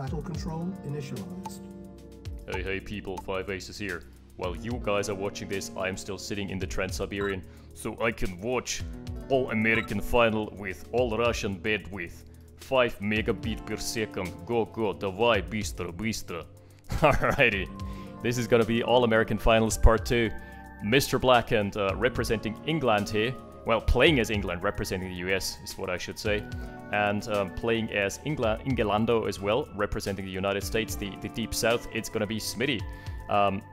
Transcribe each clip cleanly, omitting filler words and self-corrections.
Battle control initialized. Hey people, 5 Aces here. While you guys are watching this, I am still sitting in the Trans-Siberian, so I can watch All-American Final with All-Russian bandwidth. 5 megabit per second. Go, давай, быстро, быстро. Alrighty. This is gonna be All-American Finals Part 2. Mr. Blackened representing England here. Well, playing as England, representing the US is what I should say. And playing as Ingelando as well, representing the United States, the Deep South. It's gonna be Smitty.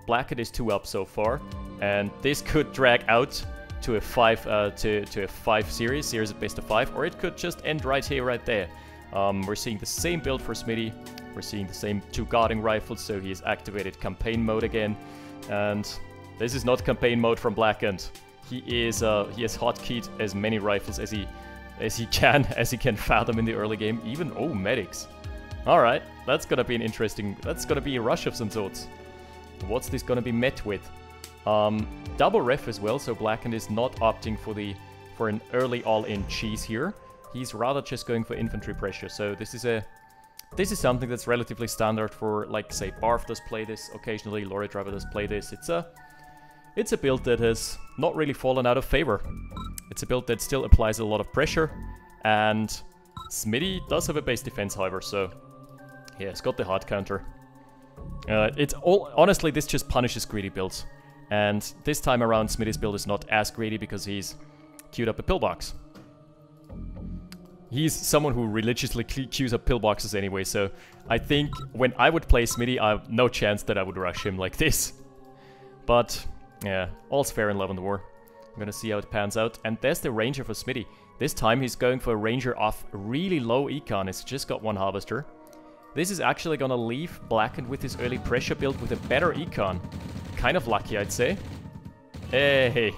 Blackened is 2 up so far, and this could drag out to a 5 series of best of 5, or it could just end right here, right there. We're seeing the same build for Smitty. We're seeing the same 2 guarding rifles, so he has activated campaign mode again. And this is not campaign mode from Blackened. He has hotkeyed as many rifles as he can fathom in the early game. Even medics. All right, that's gonna be an interesting. That's gonna be a rush of some sorts. What's this gonna be met with? Double ref as well. So Blackened is not opting for an early all-in cheese here. He's rather just going for infantry pressure. So this is something that's relatively standard for, like, say, Barf does play this occasionally. Lorry Driver does play this. It's a build that has not really fallen out of favor. It's a build that still applies a lot of pressure, and Smitty does have a base defense, however, so yeah, it's got the hard counter. Honestly, this just punishes greedy builds, and this time around Smitty's build is not as greedy because he's queued up a pillbox. He's someone who religiously queues up pillboxes anyway, so I think when I would play Smitty, I have no chance that I would rush him like this. But yeah, all's fair in love and war. I'm gonna see how it pans out. And there's the Ranger for Smitty. This time he's going for a Ranger off really low econ. It's just got 1 Harvester. This is actually gonna leave Blackened with his early pressure build with a better econ. Kind of lucky, I'd say. Hey.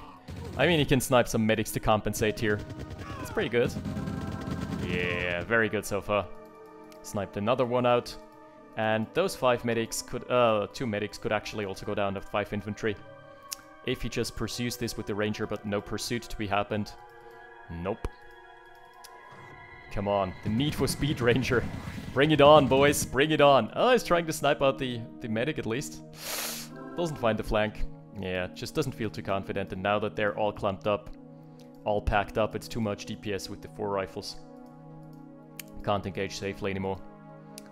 I mean, he can snipe some medics to compensate here. It's pretty good. Yeah, very good so far. Sniped another one out. And those 5 medics could, 2 medics could actually also go down to 5 infantry. If he just pursues this with the Ranger, but no pursuit to be happened. Nope. Come on, the need for speed, Ranger. Bring it on, boys, bring it on. Oh, he's trying to snipe out the medic at least. Doesn't find the flank. Yeah, just doesn't feel too confident, and now that they're all clumped up, all packed up, it's too much DPS with the 4 rifles. Can't engage safely anymore.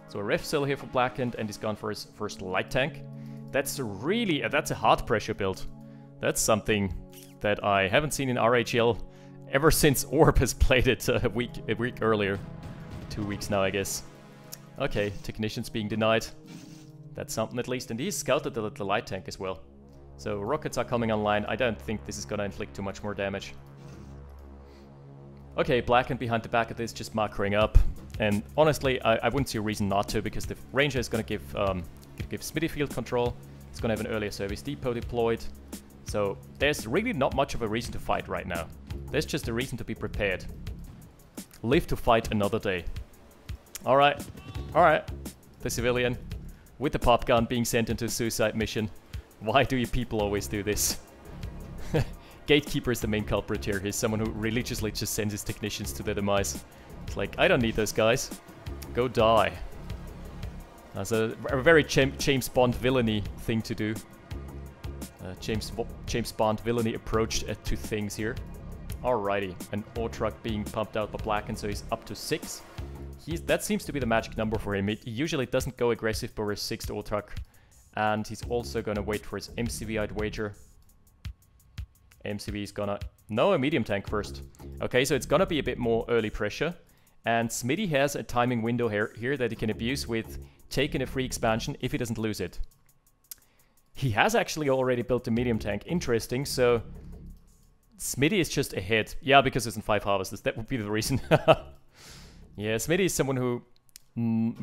So a ref cell here for Blackened, and he's gone for his first light tank. That's a hard pressure build. That's something that I haven't seen in RHL ever since Orb has played it a week earlier. 2 weeks now, I guess. Okay, technicians being denied. That's something at least, and he's scouted the light tank as well. So rockets are coming online. I don't think this is gonna inflict too much more damage. Okay, Blackened behind the back of this, just macroing up. And honestly, I wouldn't see a reason not to, because the Ranger is gonna give Smitty field control. It's gonna have an earlier service depot deployed. So there's really not much of a reason to fight right now. There's just a reason to be prepared. Live to fight another day. Alright. The civilian with the pop gun being sent into a suicide mission. Why do you people always do this? Gatekeeper is the main culprit here. He's someone who religiously just sends his technicians to their demise. It's like, I don't need those guys. Go die. That's a very James Bond villainy thing to do. James Bond villainy approach to things here. Alrighty, an ore truck being pumped out by Blackened, so he's up to 6. That seems to be the magic number for him. He usually doesn't go aggressive for his 6th ore truck. And he's also gonna wait for his MCV, I'd wager. MCV is gonna... No, a medium tank first. Okay, so it's gonna be a bit more early pressure. And Smitty has a timing window here that he can abuse with taking a free expansion if he doesn't lose it. He has actually already built a medium tank. Interesting, so... Smitty is just ahead. Yeah, because it's in 5 harvesters. That would be the reason. Yeah, Smitty is someone who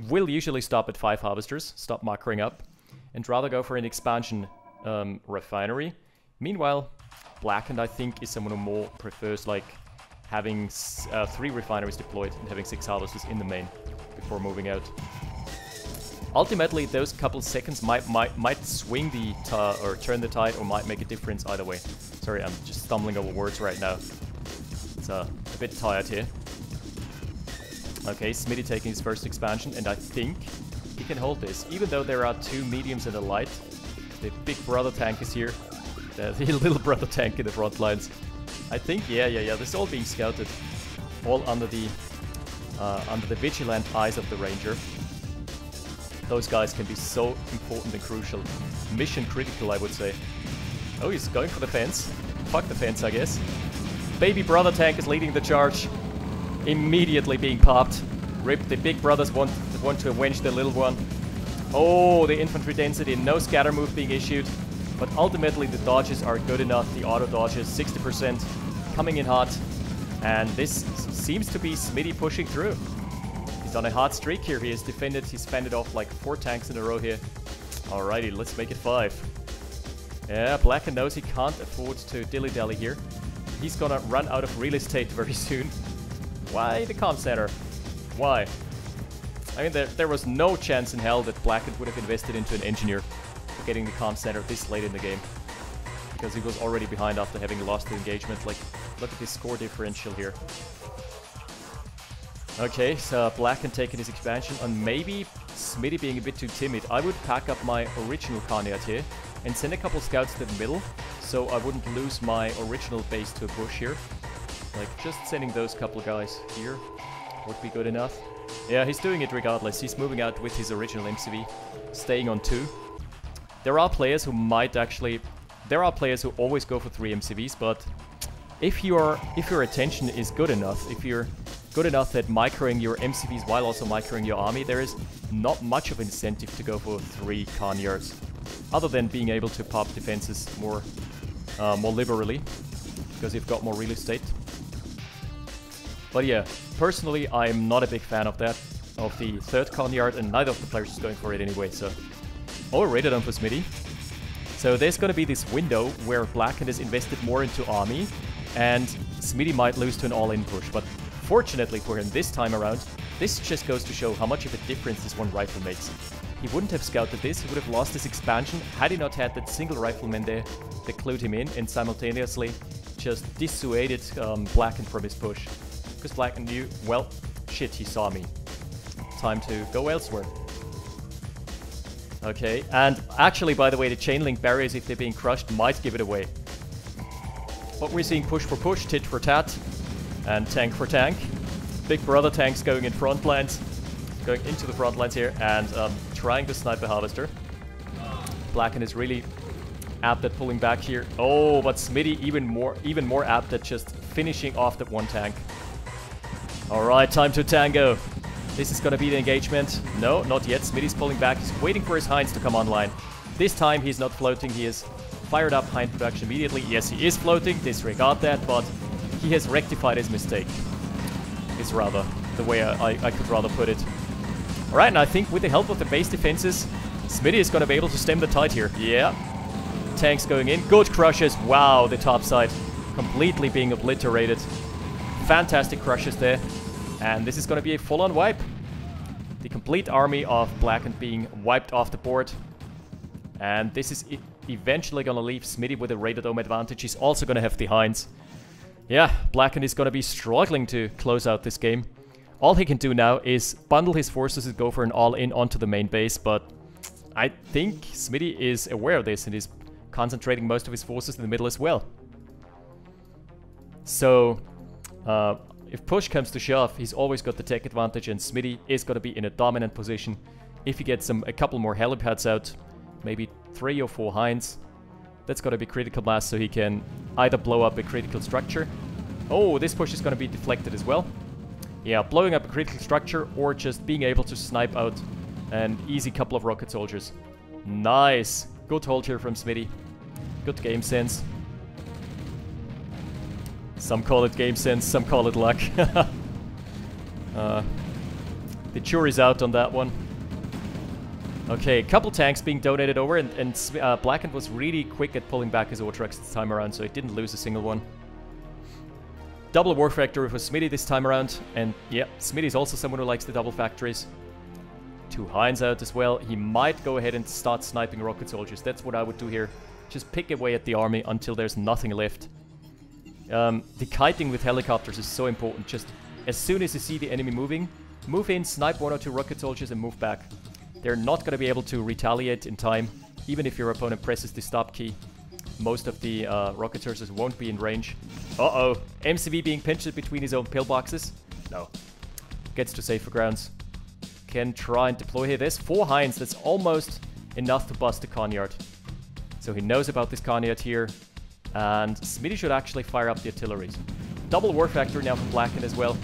will usually stop at 5 harvesters, stop macroing up, and rather go for an expansion refinery. Meanwhile, Blackened, I think, is someone who more prefers, like, having 3 refineries deployed and having 6 harvesters in the main before moving out. Ultimately, those couple seconds might swing the or turn the tide, or might make a difference either way. Sorry, I'm just stumbling over words right now. It's a bit tired here. Okay, Smitty taking his first expansion, and I think He can hold this. Even though there are 2 mediums and a light, the big brother tank is here. The little brother tank in the front lines. I think, yeah, this is all being scouted. All under the vigilant eyes of the Ranger. Those guys can be so important and crucial. Mission critical, I would say. Oh, he's going for the fence. Fuck the fence, I guess. Baby brother tank is leading the charge. Immediately being popped. Rip, the big brothers want to avenge the little one. Oh, the infantry density, no scatter move being issued. But ultimately the dodges are good enough. The auto dodges, 60%, coming in hot. And this seems to be Smitty pushing through. He's on a hot streak here. He's fended off like 4 tanks in a row here. Alrighty, let's make it 5. Yeah, Blackened knows he can't afford to dilly-dally here. He's gonna run out of real estate very soon. Why the comm center? Why? I mean, there was no chance in hell that Blackened would have invested into an engineer for getting the comm center this late in the game. Because he was already behind after having lost the engagement. Like, look at his score differential here. Okay, so Blackened taking his expansion on maybe Smitty being a bit too timid. I would pack up my original Carniat here and send a couple scouts to the middle so I wouldn't lose my original base to a bush here. Like, just sending those couple guys here would be good enough. Yeah, he's doing it regardless. He's moving out with his original MCV, staying on 2. There are players who might actually... There are players who always go for 3 MCVs, but if your attention is good enough, if you're good enough at microing your MCVs while also microing your army, there is not much of an incentive to go for 3 Carniards, other than being able to pop defenses more liberally, because you've got more real estate. But yeah, personally, I'm not a big fan of that, of the 3rd Carniard, and neither of the players is going for it anyway, so... Oh, rated on for Smitty. So there's gonna be this window where Blackened has invested more into army, and Smitty might lose to an all-in push, but fortunately for him this time around, this just goes to show how much of a difference this one rifle makes. He wouldn't have scouted this, he would have lost his expansion had he not had that single rifleman there that clued him in and simultaneously just dissuaded Blackened from his push. Because Blackened knew, well, shit, he saw me. Time to go elsewhere. Okay, and actually, by the way, the chain link barriers, if they're being crushed, might give it away. But we're seeing push for push, tit for tat, and tank for tank. Big brother tanks going in front lines, going into the front lines here, and trying to snipe the harvester. Blackened is really apt at pulling back here. Oh, but Smitty even more apt at just finishing off that one tank. Alright, time to tango. This is gonna be the engagement. No, not yet. Smitty's pulling back. He's waiting for his Hinds to come online. This time he's not floating. He is fired up Hind production immediately. Yes, he is floating. Disregard that, but he has rectified his mistake. Is rather the way I could rather put it. Alright, and I think with the help of the base defenses, Smitty is gonna be able to stem the tide here. Yeah. Tanks going in. Good crushes. Wow, the top side completely being obliterated. Fantastic crushes there. And this is going to be a full-on wipe. The complete army of Blackened being wiped off the board. And this is eventually going to leave Smitty with a rated dome advantage. He's also going to have the Hinds. Yeah, Blackened is going to be struggling to close out this game. All he can do now is bundle his forces and go for an all-in onto the main base. But I think Smitty is aware of this and is concentrating most of his forces in the middle as well. So... if push comes to shove, he's always got the tech advantage, and Smitty is going to be in a dominant position. If he gets a couple more helipads out, maybe 3 or 4 Hinds, that's going to be critical mass, so he can either blow up a critical structure. Oh, this push is going to be deflected as well. Yeah, blowing up a critical structure, or just being able to snipe out an easy couple of rocket soldiers. Nice. Good hold here from Smitty. Good game sense. Some call it game sense, some call it luck. The jury's out on that one. Okay, a couple tanks being donated over, and Blackened was really quick at pulling back his Autrax this time around, so he didn't lose a single one. Double war factory for Smitty this time around, and yeah, Smitty's also someone who likes the double factories. 2 Hinds out as well. He might go ahead and start sniping rocket soldiers. That's what I would do here. Just pick away at the army until there's nothing left. The kiting with helicopters is so important. Just as soon as you see the enemy moving, move in, snipe 1 or 2 rocket soldiers and move back. They're not going to be able to retaliate in time, even if your opponent presses the stop key. Most of the rocket sources won't be in range. Uh-oh. MCV being pinched between his own pillboxes. No. Gets to safer grounds. Can try and deploy here. There's 4 Hinds. That's almost enough to bust the Conyard. So he knows about this Conyard here. And Smitty should actually fire up the artilleries. Double War Factory now from Blackened as well.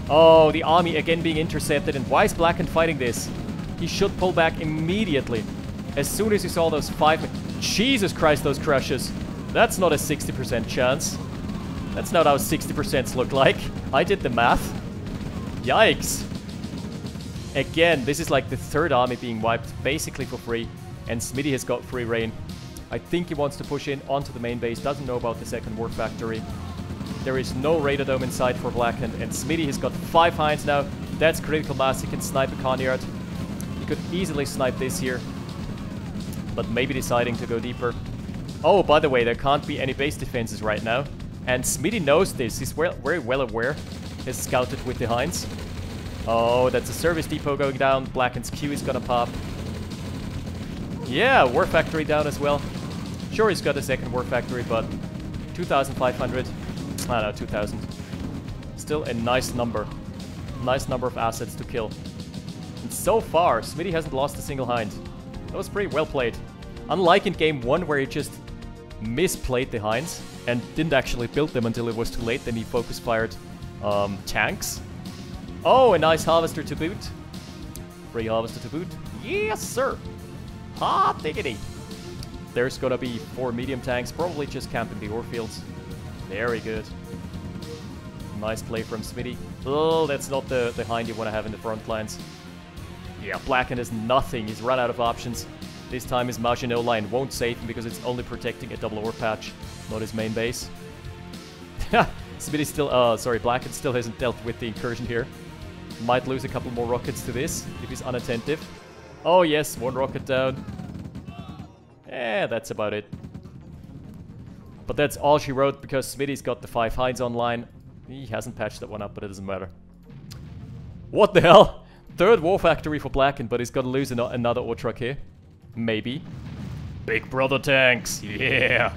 Oh, the army again being intercepted. And why is Blackened fighting this? He should pull back immediately. As soon as he saw those 5... Jesus Christ, those crushes. That's not a 60% chance. That's not how 60% look like. I did the math. Yikes. Again, this is like the 3rd army being wiped basically for free. And Smitty has got free reign. I think he wants to push in onto the main base. Doesn't know about the 2nd War Factory. There is no Radar Dome in sight for Blackened. And Smitty has got 5 Hinds now. That's critical mass. He can snipe a Conyard. He could easily snipe this here. But maybe deciding to go deeper. Oh, by the way, there can't be any base defenses right now. And Smitty knows this. He's very well aware. He's scouted with the Hinds. Oh, that's a service depot going down. Blackened's Q is gonna pop. Yeah, War Factory down as well. Sure, he's got a 2nd War Factory, but 2,500. I don't know, 2,000. Still a nice number. Nice number of assets to kill. And so far, Smitty hasn't lost a single Hind. That was pretty well played. Unlike in game 1 where he just misplayed the Hinds and didn't actually build them until it was too late, then he focus fired tanks. Oh, a nice Harvester to boot. Free Harvester to boot. Yes, sir. Hot diggity. There's gonna be 4 medium tanks, probably just camping the ore fields. Very good. Nice play from Smitty. Oh, that's not the Hind you want to have in the front lines. Yeah, Blackened has nothing. He's run out of options. This time his Maginot line won't save him because it's only protecting a double ore patch, not his main base. Smitty still, sorry, Blackened still hasn't dealt with the incursion here. Might lose a couple more rockets to this if he's unattentive. Oh yes, 1 rocket down. That's about it. But that's all she wrote because Smitty's got the 5 Hinds online. He hasn't patched that one up, but it doesn't matter. What the hell? 3rd War Factory for Blackened, but he's got to lose another ore truck here. Maybe. Big brother tanks, yeah!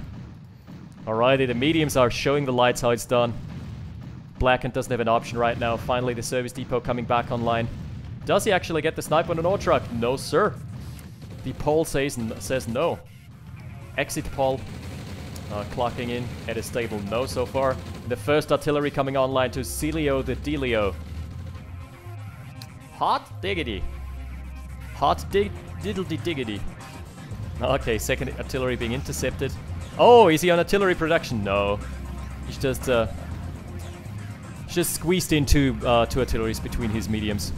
Alrighty, the mediums are showing the lights how it's done. Blackened doesn't have an option right now. Finally, the service depot coming back online. Does he actually get the snipe on an ore truck? No, sir. The poll says no. Exit poll. Clocking in at a stable no so far. The first artillery coming online to Celio the Delio. Hot diggity. Hot diddledy diggity. Okay, 2nd artillery being intercepted. Oh, is he on artillery production? No. He's just squeezed into 2 artilleries between his mediums.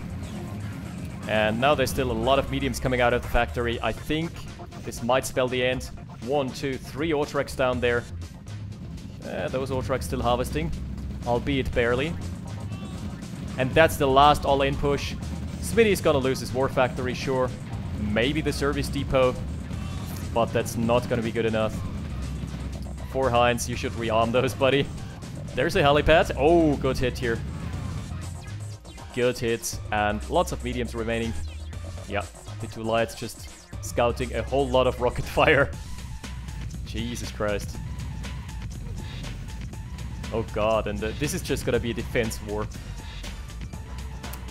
And now there's still a lot of mediums coming out of the factory. I think this might spell the end. 1, 2, 3 ore trucks down there. Those ore trucks still harvesting, albeit barely. And that's the last all-in push. Smitty's gonna lose his war factory, sure. Maybe the service depot, but that's not gonna be good enough. 4 Hinds, you should rearm those, buddy. There's a helipad. Oh, good hit here. Good hits, and lots of mediums remaining. Yeah, the 2 lights just scouting a whole lot of rocket fire. Jesus Christ. Oh god, and this is just gonna be a defense war.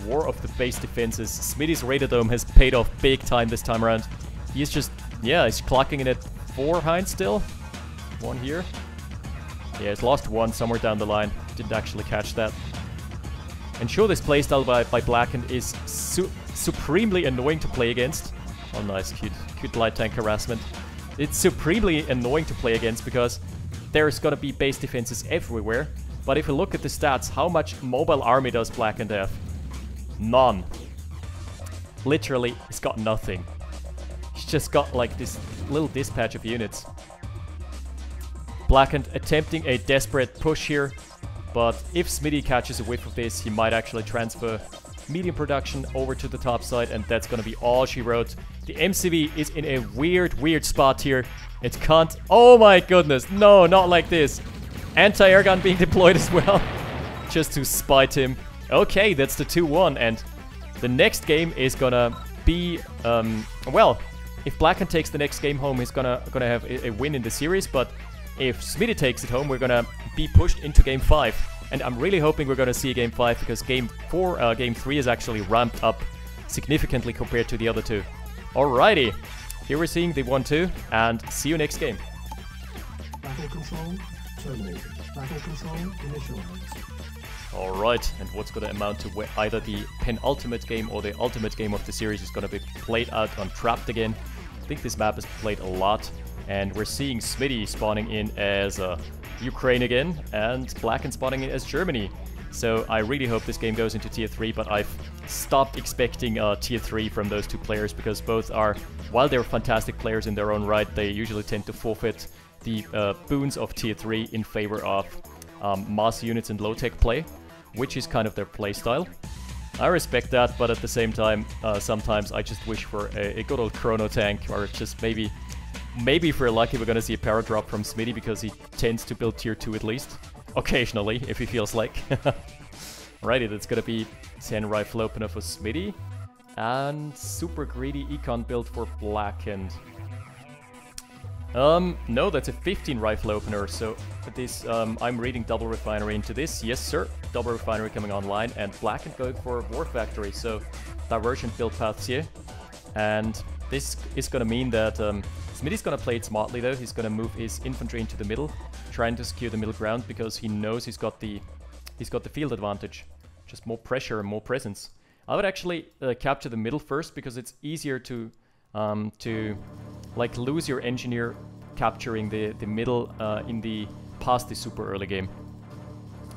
War of the base defenses. Smitty's Radar Dome has paid off big time this time around. He's just, yeah, he's clocking in at 4 Hinds still. 1 here. Yeah, he's lost 1 somewhere down the line. Didn't actually catch that. And sure, this playstyle by Blackened is supremely annoying to play against. Oh nice, cute light tank harassment. It's supremely annoying to play against because there's gonna be base defenses everywhere. But if you look at the stats, how much mobile army does Blackened have? None. Literally, he's got nothing. He's just got like this little dispatch of units. Blackened attempting a desperate push here, but if Smitty catches a whiff of this, he might actually transfer medium production over to the top side, and that's gonna be all she wrote. The MCV is in a weird spot here. It can't... Oh my goodness, no, not like this. Anti-air gun being deployed as well, just to spite him. Okay, that's the 2-1, and the next game is gonna be, well, if Blackened takes the next game home, he's gonna have a win in the series, but if Smitty takes it home, we're gonna be pushed into Game 5. And I'm really hoping we're gonna see Game 5, because Game 3 is actually ramped up significantly compared to the other two. Alrighty, here we're seeing the 1-2, and see you next game. Battle control terminated. Battle control initialized. Alright, and what's going to amount to either the penultimate game or the ultimate game of the series is going to be played out on Trapped again. I think this map is played a lot, and we're seeing Smitty spawning in as Ukraine again, and Blackened spawning in as Germany. So I really hope this game goes into Tier 3, but I've stopped expecting Tier 3 from those two players, because both are, while they're fantastic players in their own right, they usually tend to forfeit the boons of Tier 3 in favor of mass units and low-tech play, which is kind of their playstyle. I respect that, but at the same time, sometimes I just wish for a good old chrono tank, or just maybe if we're lucky, we're gonna see a power drop from Smitty, because he tends to build Tier 2 at least. Occasionally, if he feels like. Alrighty, that's gonna be 10 rifle opener for Smitty, and super greedy econ build for Blackened. No, that's a 15 rifle opener, so this, I'm reading double refinery into this. Yes, sir, double refinery coming online, and Blackened going for War Factory, so divergent build paths here. And this is gonna mean that Smitty's gonna play it smartly though. He's gonna move his infantry into the middle, trying to secure the middle ground, because he knows he's got the field advantage. Just more pressure and more presence. I would actually capture the middle first, because it's easier to like lose your engineer capturing the middle past the super early game.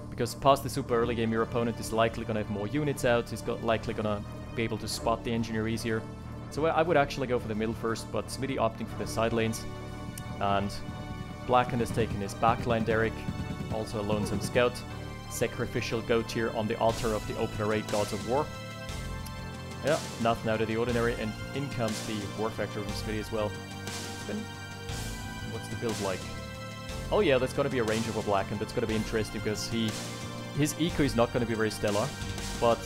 Because past the super early game, your opponent is likely gonna have more units out. He's likely gonna be able to spot the engineer easier. So I would actually go for the middle first, but Smitty opting for the side lanes. And Blackened has taken his backline Derek, also a lonesome scout. Sacrificial goat here on the altar of the OpenRA Gods of War. Yeah, nothing out of the ordinary, and in comes the War Factor from Smitty as well. What's the build like? Oh yeah, that's gonna be a Ranger for Blackened. That's gonna be interesting, because his eco is not gonna be very stellar, but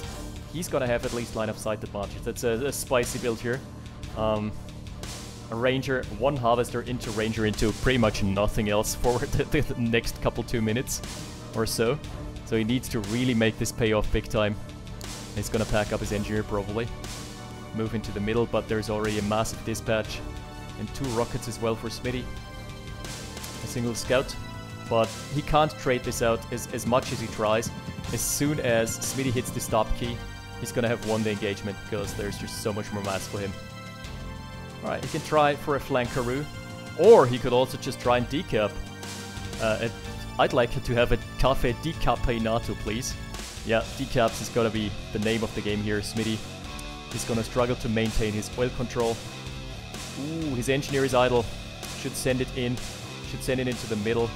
he's gonna have at least line of sight advantage. That's a spicy build here. A Ranger, one Harvester into Ranger into pretty much nothing else for the next couple 2 minutes or so. So he needs to really make this pay off big time. He's gonna pack up his engineer probably. Move into the middle, but there's already a massive dispatch. And 2 rockets as well for Smitty. A single scout. But he can't trade this out as much as he tries. As soon as Smitty hits the stop key, he's gonna have won the engagement, because there's just so much more mass for him. Alright, he can try for a flankaroo. Or he could also just try and decap. I'd like to have a Cafe Decapeinato, please. Yeah, decaps is gonna be the name of the game here. Smitty is gonna struggle to maintain his oil control. Ooh, his engineer is idle. Should send it in. Should send it into the middle.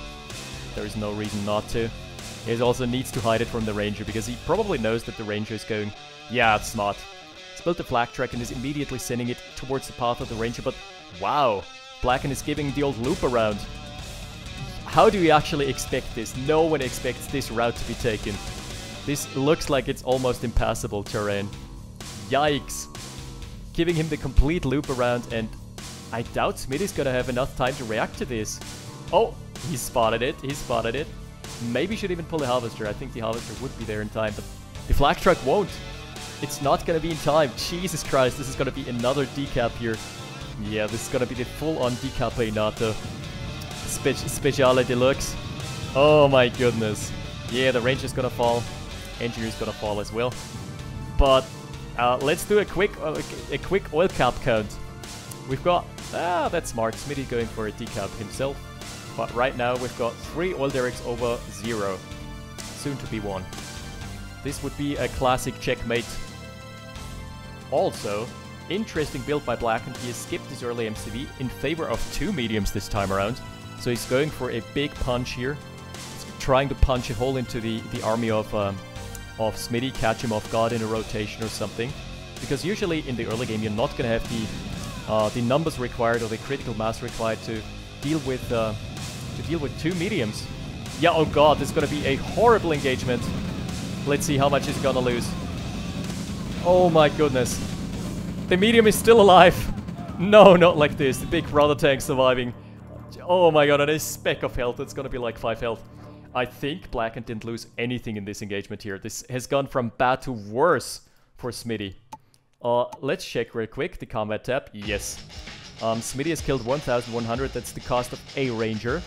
There is no reason not to. He also needs to hide it from the Ranger, because he probably knows that the Ranger is going, yeah, it's smart. He's built the flak track and is immediately sending it towards the path of the Ranger, but wow, Blackened is giving the old loop around. How do you actually expect this? No one expects this route to be taken. This looks like it's almost impassable terrain. Yikes. Giving him the complete loop around, and I doubt Smitty's gonna have enough time to react to this. Oh, he spotted it. He spotted it. Maybe should even pull the Harvester. I think the Harvester would be there in time, but the flak truck won't. It's not gonna be in time. Jesus Christ, this is gonna be another decap here. Yeah, this is gonna be the full-on decapeinato. Speciale Deluxe. Oh my goodness. Yeah, the Ranger's gonna fall. Engineer's gonna fall as well. But let's do a quick oil cap count. We've got... that's smart. Smitty going for a decap himself. But right now we've got 3 oil derricks over 0. Soon to be 1. This would be a classic checkmate. Also, interesting build by Blackened. He has skipped his early MCV in favor of 2 mediums this time around. So he's going for a big punch here. He's trying to punch a hole into the army of Smitty, catch him off guard in a rotation or something. Because usually in the early game you're not going to have the numbers required or the critical mass required to deal with 2 mediums. Yeah, oh god, this is going to be a horrible engagement. Let's see how much he's going to lose. Oh my goodness. The medium is still alive. No, not like this. The big brother tank surviving. Oh my god, and a speck of health. It's gonna be like 5 health. I think Blackened didn't lose anything in this engagement here. This has gone from bad to worse for Smitty. Let's check real quick the combat tab. Yes. Smitty has killed 1,100. That's the cost of a ranger,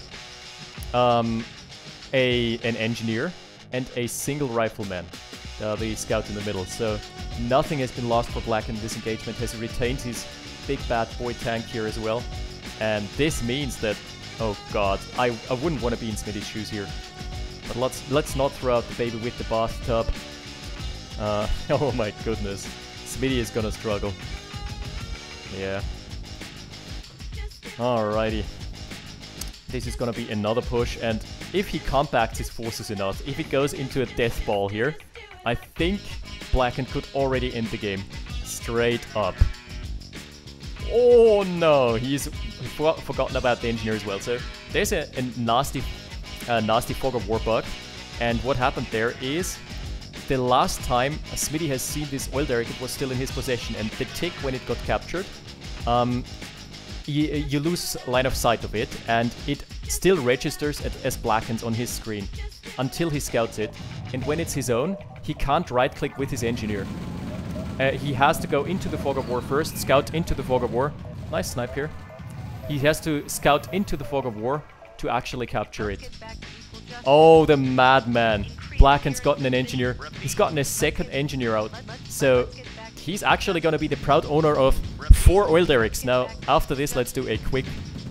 an engineer, and a single rifleman. The scout in the middle. So nothing has been lost for Blackened in this engagement. Has retained his big bad boy tank here as well. And this means that, oh god, I wouldn't want to be in Smitty's shoes here. But let's not throw out the baby with the bathtub. Oh my goodness. Smitty is gonna struggle. Yeah. Alrighty. This is gonna be another push, and if he compacts his forces enough, if it goes into a death ball here, I think Blackened could already end the game. Straight up. Oh no, he's forgotten about the engineer as well. So there's a nasty fog of war bug, and what happened there is the last time Smitty has seen this oil derrick, it was still in his possession, and the tick when it got captured, you lose line of sight of it, and it still registers as Blackened on his screen until he scouts it, and when it's his own, he can't right-click with his engineer. He has to go into the fog of war first, scout into the fog of war. Nice snipe here. He has to scout into the fog of war to actually capture it. Oh, the madman. Blackened's gotten an engineer. He's gotten a second engineer out. So he's actually going to be the proud owner of 4 oil derricks. Now, after this, let's do a quick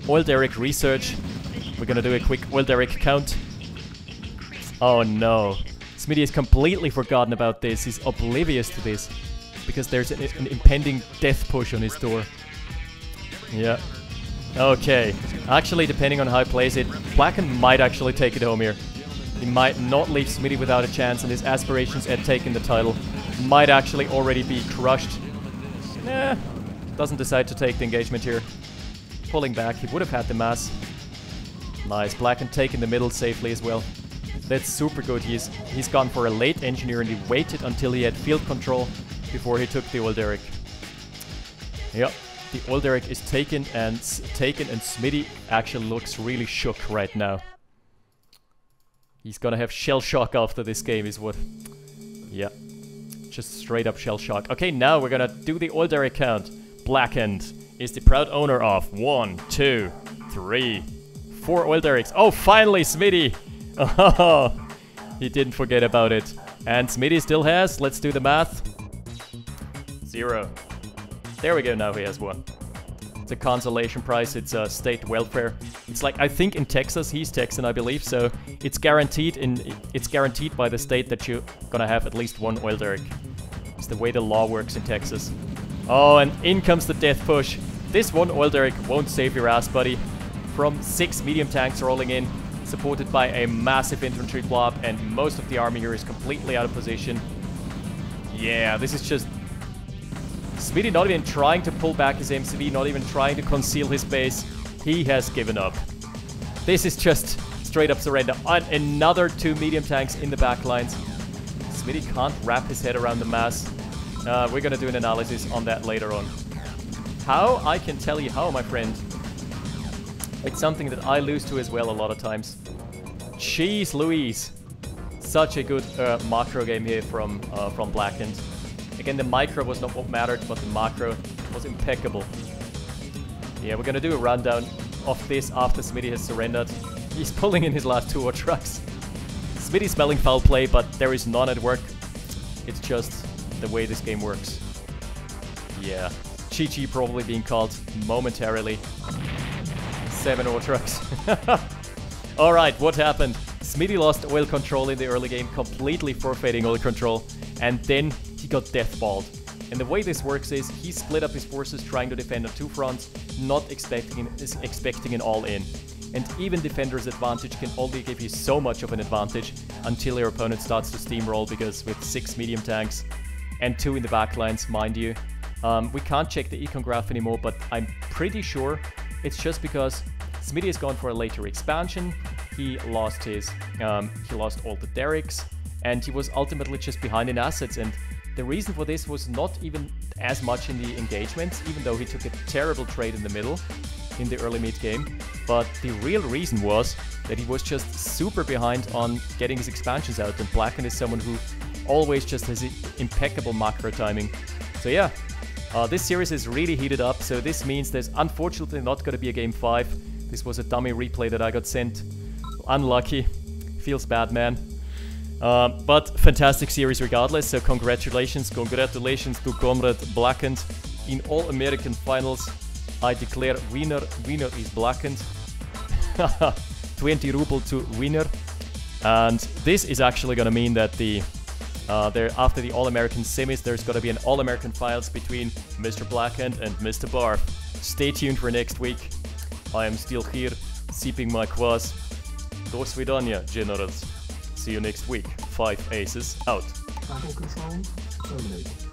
oil derrick research. We're going to do a quick oil derrick count. Oh no. Smitty has completely forgotten about this. He's oblivious to this. Because there's an impending death push on his door. Yeah. Okay. Actually, depending on how he plays it, Blackened might actually take it home here. He might not leave Smitty without a chance, and his aspirations at taking the title might actually already be crushed. Nah. Doesn't decide to take the engagement here. Pulling back. He would have had the mass. Nice. Blackened taking the middle safely as well. That's super good. He's gone for a late engineer, and he waited until he had field control before he took the oil derrick. Yep, the oil derrick is taken, and Smitty actually looks really shook right now. He's gonna have shell shock after this game is what... Yeah, just straight up shell shock. Okay, now we're gonna do the oil derrick count. Blackened is the proud owner of 1, 2, 3, 4 oil derricks. Oh, finally, Smitty! Oh, he didn't forget about it. And Smitty still has, let's do the math, 0. There we go, now he has 1. It's a consolation prize, it's a state welfare. It's like, I think in Texas, he's Texan, I believe, so it's guaranteed by the state that you're gonna have at least 1 oil derrick. It's the way the law works in Texas. Oh, and in comes the death push. This 1 oil derrick won't save your ass, buddy. From 6 medium tanks rolling in, supported by a massive infantry blob, and most of the army here is completely out of position. Yeah, this is just... Smitty not even trying to pull back his MCV, not even trying to conceal his base. He has given up. This is just straight up surrender. And another 2 medium tanks in the back lines. Smitty can't wrap his head around the mass. We're gonna do an analysis on that later on. How? I can tell you how, my friend. It's something that I lose to as well a lot of times. Jeez Louise. Such a good macro game here from Blackened. Again, the micro was not what mattered, but the macro was impeccable. Yeah, we're gonna do a rundown of this after Smitty has surrendered. He's pulling in his last 2 ore trucks. Smitty's smelling foul play, but there is none at work. It's just the way this game works. Yeah, GG probably being called momentarily. 7 ore trucks. Alright, what happened? Smitty lost oil control in the early game, completely forfeiting oil control, and then he got deathballed. And the way this works is he split up his forces trying to defend on 2 fronts, not expecting an all-in. And even Defender's advantage can only give you so much of an advantage until your opponent starts to steamroll, because with 6 medium tanks and 2 in the backlines, mind you, we can't check the econ graph anymore, but I'm pretty sure it's just because Smitty has gone for a later expansion. He lost all the derricks, and he was ultimately just behind in assets. And the reason for this was not even as much in the engagements, even though he took a terrible trade in the middle in the early mid game. But the real reason was that he was just super behind on getting his expansions out, and Blackened is someone who always just has impeccable macro timing. So yeah, this series is really heated up, so this means there's unfortunately not going to be a game 5. This was a dummy replay that I got sent. Unlucky. Feels bad, man. But fantastic series regardless, so congratulations to Comrade Blackened. In All-American Finals, I declare winner is Blackened. 20 ruble to winner. And this is actually going to mean that after the All-American semis, there's going to be an All-American Finals between Mr. Blackened and Mr. Bar. Stay tuned for next week. I am still here, sipping my kvass. Do svidania, generals. See you next week. 5 aces out. Battle control terminated.